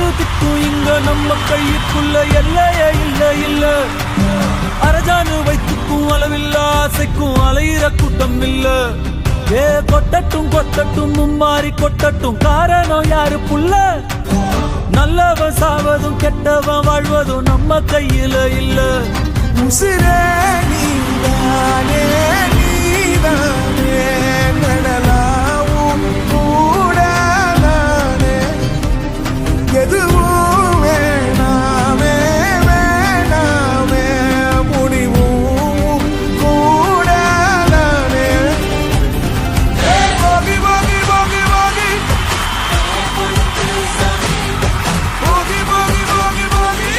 யாரு திக்கும் இங்க நம்ம கையுக்குள்ள எல்லையே இல்ல இல்ல. அரஜானு வைத்துக்கும் அளவில்ல ஆசைக்கும் அலையிற கூட்டம் இல்ல. ஏ கொட்டட்டும் கொட்டட்டும் மும்மாறி கொட்டட்டும் காரணம் யாரு புள்ள. நல்லவன் சாவதும் கெட்டவன் வாழ்வதும் நம்ம கையில இல்ல. உசிரே நீதானே நீதானே கடலாவும் கூட நானே எதுவும் வேணாமே வேணாமே முடிவும் கூட நானே. போகி போகி போகி போகி போகி போகி போகி போகி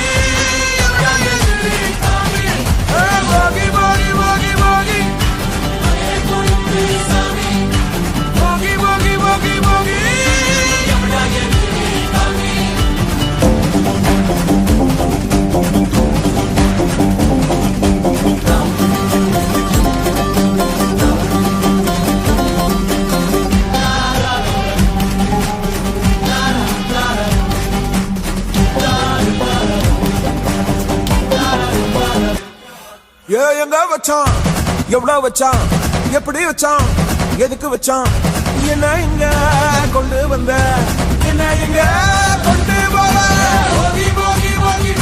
எங்க வச்சான் எவ்வளவு வச்சான் எப்படி வச்சான் எதுக்கு வச்சான் என்ன இங்க கொண்டு வந்த என்ன இங்க கொண்டு போல. போகி போகி போகி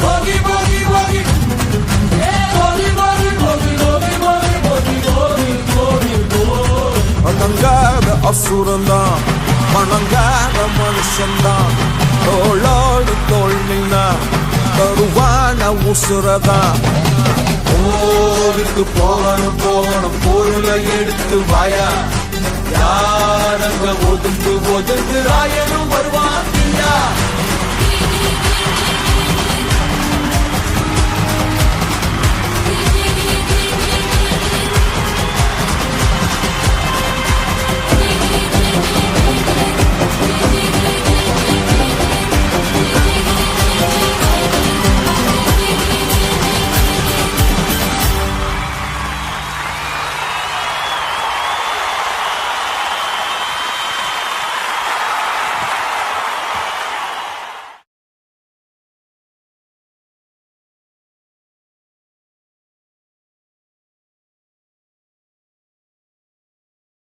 போகி போகி போகி போகி போகி போகி போகி போகி போகி போகி போகி. அடங்காத அசுரந்தான் மணங்காத மனுஷன்தான் தோளோடு தோல் நின்னா தருவான உசுரதான். போருக்கு போகணும் போகணும் பொருளை எடுத்து வாயா யாரங்க ஒதுங்கு ஒதுங்கு ராயனும் வருவா.